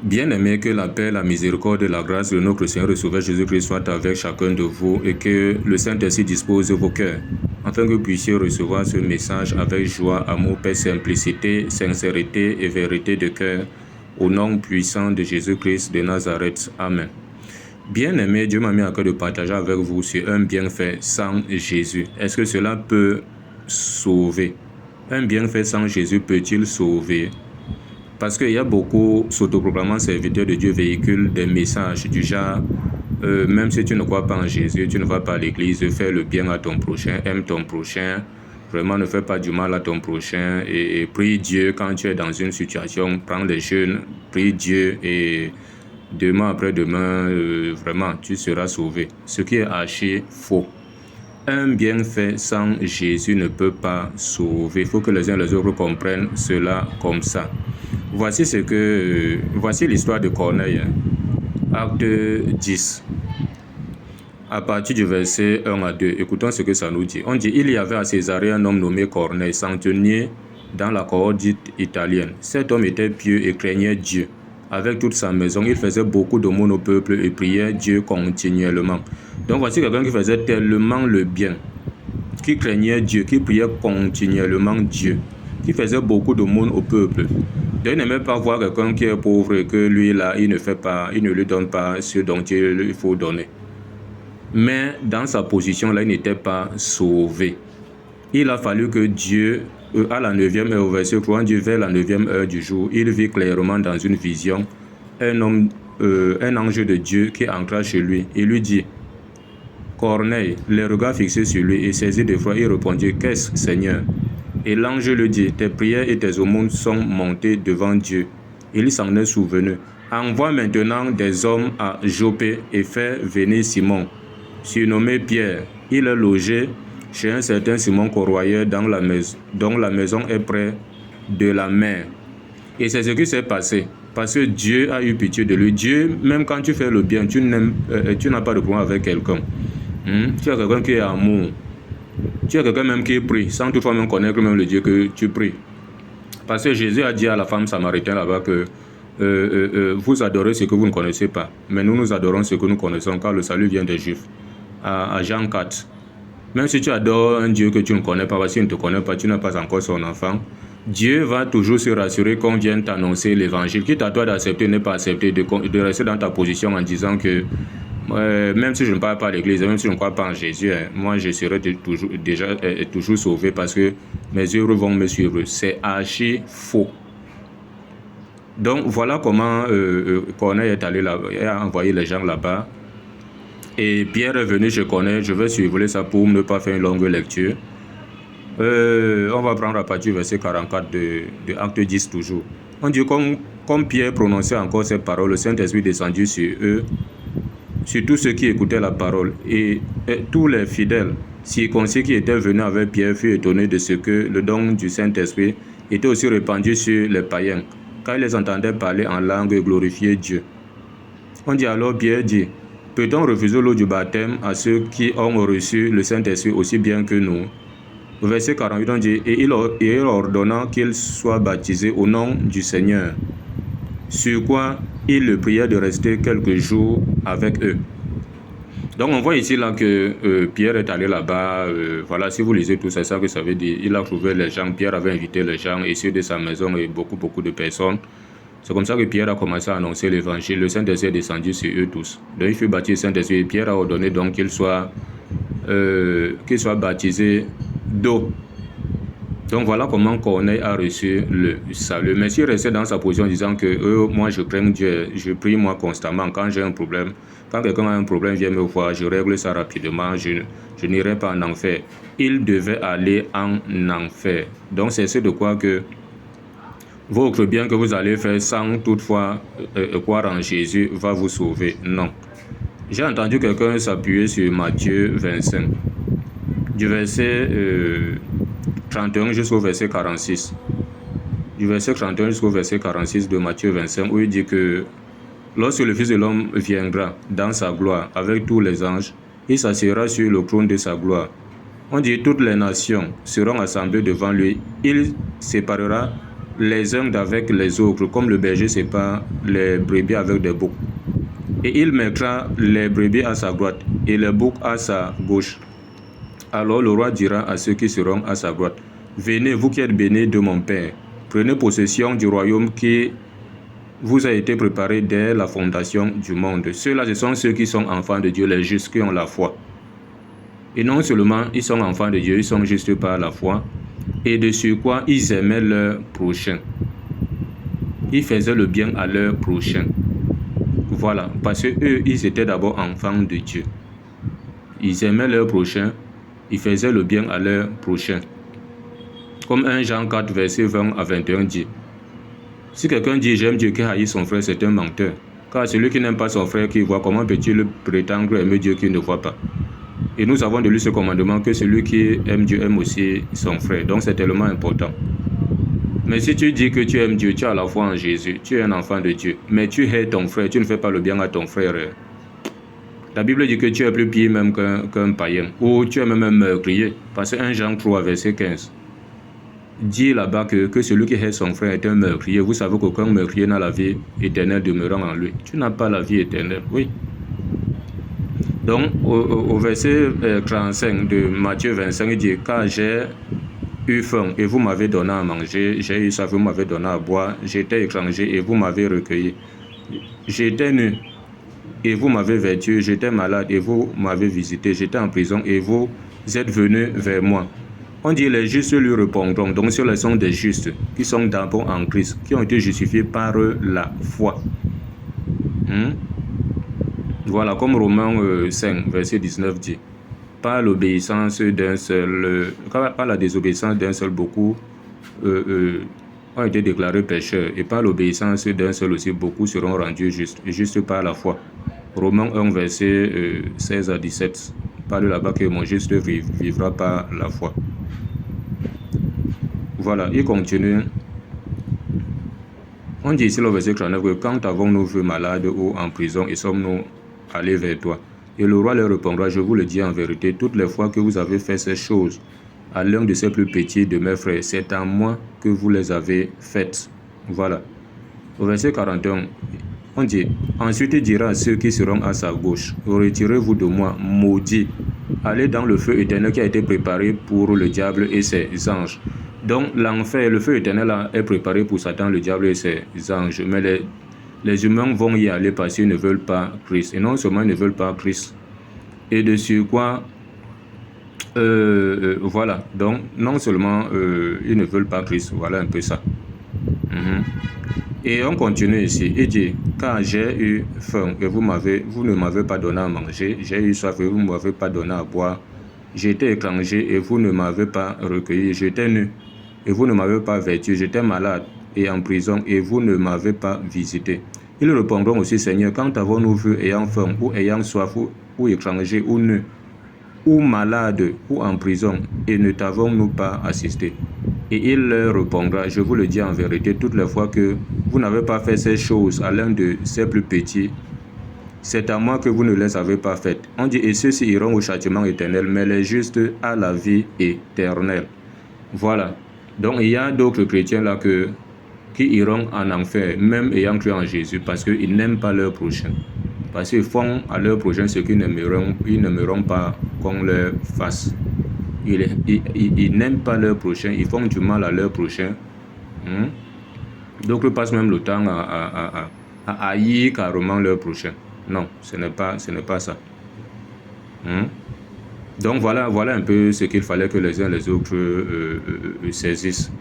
Bien-aimés, que la paix, la miséricorde et la grâce de notre Seigneur et Sauveur Jésus-Christ soient avec chacun de vous et que le Saint-Esprit dispose vos cœurs, afin que vous puissiez recevoir ce message avec joie, amour, paix, simplicité, sincérité et vérité de cœur, au nom puissant de Jésus-Christ de Nazareth. Amen. Bien-aimés, Dieu m'a mis à cœur de partager avec vous sur un bienfait sans Jésus. Est-ce que cela peut sauver? Un bienfait sans Jésus peut-il sauver? Parce qu'il y a beaucoup, s'autoproclamant serviteurs de Dieu, véhiculent des messages du genre même si tu ne crois pas en Jésus, tu ne vas pas à l'église, fais le bien à ton prochain, aime ton prochain, vraiment ne fais pas du mal à ton prochain et prie Dieu quand tu es dans une situation, prends les jeûnes, prie Dieu et demain après-demain, vraiment, tu seras sauvé. Ce qui est archi faux. Un bienfait sans Jésus ne peut pas sauver. Il faut que les uns et les autres comprennent cela comme ça. Voici l'histoire de Corneille, acte 10, à partir du verset 1 à 2. Écoutons ce que ça nous dit. On dit, il y avait à Césarée un homme nommé Corneille, centenier dans la cohorte dite italienne. Cet homme était pieux et craignait Dieu. Avec toute sa maison, il faisait beaucoup d'aumônes au peuple et priait Dieu continuellement. Donc voici quelqu'un qui faisait tellement le bien, qui craignait Dieu, qui priait continuellement Dieu, qui faisait beaucoup d'aumônes au peuple. Donc, il n'aimait pas voir quelqu'un qui est pauvre et que lui, là, il ne lui donne pas ce dont il faut donner. Mais dans sa position, là, il n'était pas sauvé. Il a fallu que Dieu, à la 9e heure, au verset 3, Dieu, vers la 9e heure du jour, il vit clairement dans une vision un ange de Dieu qui entra chez lui et lui dit, Corneille, les regards fixés sur lui et saisi d'effroi, il répondit, qu'est-ce, Seigneur? Et l'ange lui dit, tes prières et tes aumônes sont montées devant Dieu. Il s'en est souvenu. Envoie maintenant des hommes à Joppé et fais venir Simon, surnommé Pierre. Il est logé chez un certain Simon Corroyeur dont la maison est près de la mer. Et c'est ce qui s'est passé. Parce que Dieu a eu pitié de lui. Dieu, même quand tu fais le bien, tu n'as pas de problème avec quelqu'un. Tu as quelqu'un qui est amour. Tu as quelqu'un même qui prie, sans toutefois même connaître même le Dieu que tu pries. Parce que Jésus a dit à la femme samaritaine là-bas que vous adorez ce que vous ne connaissez pas, mais nous adorons ce que nous connaissons, car le salut vient des Juifs. À Jean 4. Même si tu adores un Dieu que tu ne connais pas, parce qu'il ne te connaît pas, tu n'es pas encore son enfant, Dieu va toujours se rassurer qu'on vienne t'annoncer l'évangile. Quitte à toi d'accepter ou ne pas accepter, de rester dans ta position en disant que même si je ne parle pas à l'église, même si je ne crois pas en Jésus, moi je serai toujours sauvé parce que mes œuvres vont me suivre. C'est archi faux. Donc voilà comment Corneille est allé là, et a envoyé les gens là-bas. Et Pierre est venu, je connais, je vais survoler ça pour ne pas faire une longue lecture. On va prendre à partir du verset 44 de Acte 10 toujours. On dit comme Pierre prononçait encore ces paroles, le Saint-Esprit descendu sur eux, sur tous ceux qui écoutaient la parole. Et tous les fidèles circoncis qui étaient venus avec Pierre furent étonnés de ce que le don du Saint-Esprit était aussi répandu sur les païens, car ils les entendaient parler en langue et glorifier Dieu. On dit alors, Pierre dit, peut-on refuser l'eau du baptême à ceux qui ont reçu le Saint-Esprit aussi bien que nous? Au verset 48, on dit, et il ordonna qu'ils soient baptisés au nom du Seigneur. Sur quoi il le priait de rester quelques jours avec eux. Donc on voit ici là que Pierre est allé là-bas. Voilà, si vous lisez tout ça, c'est ça que ça veut dire. Il a trouvé les gens. Pierre avait invité les gens issus de sa maison et beaucoup de personnes. C'est comme ça que Pierre a commencé à annoncer l'évangile. Le Saint-Esprit est descendu sur eux tous. Donc il fut baptisé Saint-Esprit. Et Pierre a ordonné donc qu'il soit baptisé d'eau. Donc voilà comment Corneille a reçu le salut. Mais s'il restait dans sa position disant que moi je crains Dieu, je prie moi constamment. Quand j'ai un problème, quand quelqu'un a un problème, vient me voir, je règle ça rapidement, je n'irai pas en enfer. Il devait aller en enfer. Donc c'est ce de quoi que votre bien que vous allez faire sans toutefois croire en Jésus va vous sauver. Non. J'ai entendu quelqu'un s'appuyer sur Matthieu 25, du verset 31 jusqu'au verset 46. Du verset 31 jusqu'au verset 46 de Matthieu 25, où il dit que lorsque le Fils de l'homme viendra dans sa gloire avec tous les anges, il s'assiera sur le trône de sa gloire. On dit toutes les nations seront assemblées devant lui. Il séparera les uns d'avec les autres, comme le berger sépare les brebis avec des boucs. Et il mettra les brebis à sa droite et les boucs à sa gauche. Alors le roi dira à ceux qui seront à sa droite, venez, vous qui êtes bénis de mon Père, prenez possession du royaume qui vous a été préparé dès la fondation du monde. Ceux-là, ce sont ceux qui sont enfants de Dieu, les justes qui ont la foi. Et non seulement ils sont enfants de Dieu, ils sont justes par la foi, et de surcroît, ils aimaient leur prochain. Ils faisaient le bien à leur prochain. Voilà, parce qu'eux, ils étaient d'abord enfants de Dieu. Ils aimaient leur prochain, ils faisaient le bien à leur prochain. Comme 1 Jean 4, verset 20 à 21 dit, si quelqu'un dit j'aime Dieu qui haït son frère, c'est un menteur. Car celui qui n'aime pas son frère qui voit, comment peut-il prétendre aimer Dieu qui ne voit pas? Et nous avons de lui ce commandement que celui qui aime Dieu aime aussi son frère. Donc c'est tellement important. Mais si tu dis que tu aimes Dieu, tu as la foi en Jésus, tu es un enfant de Dieu, mais tu hais ton frère, tu ne fais pas le bien à ton frère. La Bible dit que tu es plus pire même qu'un païen, ou tu es même un meurtrier. Parce que 1 Jean 3, verset 15 dit là-bas que celui qui hait son frère est un meurtrier. Vous savez qu'aucun meurtrier n'a la vie éternelle demeurant en lui. Tu n'as pas la vie éternelle, oui. Donc, au verset 35 de Matthieu 25, il dit, car j'ai eu faim et vous m'avez donné à manger, j'ai eu soif et vous m'avez donné à boire, j'étais étranger et vous m'avez recueilli, j'étais nu et vous m'avez vêtu, j'étais malade et vous m'avez visité, j'étais en prison et vous êtes venus vers moi. On dit les justes lui répondront. Donc ceux-là sont des justes qui sont d'abord en Christ, qui ont été justifiés par la foi. Voilà, comme Romains 5, verset 19 dit, par l'obéissance d'un seul, par la désobéissance d'un seul, beaucoup ont été déclarés pécheurs, et par l'obéissance d'un seul aussi, beaucoup seront rendus justes, et justes par la foi. Romains 1, verset 16 à 17, parle là-bas que mon juste vivra par la foi. Voilà, il continue. On dit ici le verset 39 que quand avons-nous vu malades ou en prison et sommes-nous allés vers toi? Et le roi leur répondra, je vous le dis en vérité, toutes les fois que vous avez fait ces choses à l'un de ces plus petits de mes frères, c'est à moi que vous les avez faites. Voilà. Au verset 41, on dit, ensuite il dira à ceux qui seront à sa gauche, retirez-vous de moi, maudits, allez dans le feu éternel qui a été préparé pour le diable et ses anges. Donc l'enfer, le feu éternel est préparé pour Satan, le diable et ses anges. Mais les humains vont y aller parce qu'ils ne veulent pas Christ. Et non seulement ils ne veulent pas Christ. Et de surcroît, voilà. Donc non seulement ils ne veulent pas Christ. Voilà un peu ça. Et on continue ici. Il dit, car j'ai eu faim et vous ne m'avez pas donné à manger. J'ai eu soif et vous ne m'avez pas donné à boire. J'étais étranger et vous ne m'avez pas recueilli. J'étais nu et vous ne m'avez pas vêtu, j'étais malade et en prison, et vous ne m'avez pas visité. Ils répondront aussi, Seigneur, quand avons-nous vu ayant faim, ou ayant soif, ou étranger, ou nu, ou malade, ou en prison, et ne t'avons-nous pas assisté? Et il leur répondra, je vous le dis en vérité, toutes les fois que vous n'avez pas fait ces choses à l'un de ces plus petits, c'est à moi que vous ne les avez pas faites. On dit, et ceux-ci iront au châtiment éternel, mais les justes à la vie éternelle. Voilà. Donc il y a d'autres chrétiens là qui iront en enfer, même ayant cru en Jésus, parce qu'ils n'aiment pas leur prochain. Parce qu'ils font à leur prochain ce qu'ils n'aimeront pas qu'on leur fasse. Ils n'aiment pas leur prochain, ils font du mal à leur prochain. D'autres passent même le temps à haïr carrément leur prochain. Non, ce n'est pas ça. Donc voilà un peu ce qu'il fallait que les uns les autres saisissent.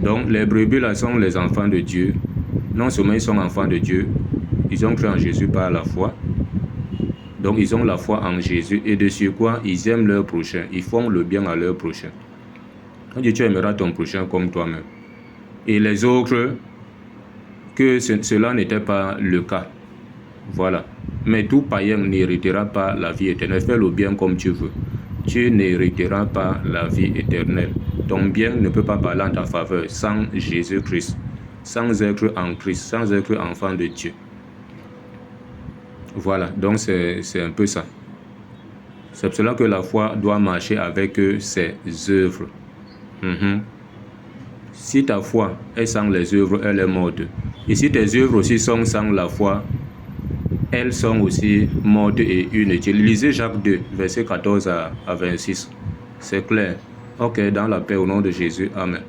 Donc les brebis là sont les enfants de Dieu. Non seulement ils sont enfants de Dieu, ils ont cru en Jésus par la foi. Donc ils ont la foi en Jésus et de surcroît ils aiment leur prochain. Ils font le bien à leur prochain. On dit tu aimeras ton prochain comme toi-même. Et les autres, que cela n'était pas le cas. Voilà. Mais tout païen n'héritera pas la vie éternelle. Fais le bien comme tu veux. Tu n'hériteras pas la vie éternelle. Ton bien ne peut pas parler en ta faveur sans Jésus-Christ, sans être en Christ, sans être enfant de Dieu. Voilà, donc c'est un peu ça. C'est pour cela que la foi doit marcher avec ses œuvres. Si ta foi est sans les œuvres, elle est morte. Et si tes œuvres aussi sont sans la foi, elles sont aussi mortes et inutiles. Lisez Jacques 2, versets 14 à 26. C'est clair. Ok, dans la paix au nom de Jésus. Amen.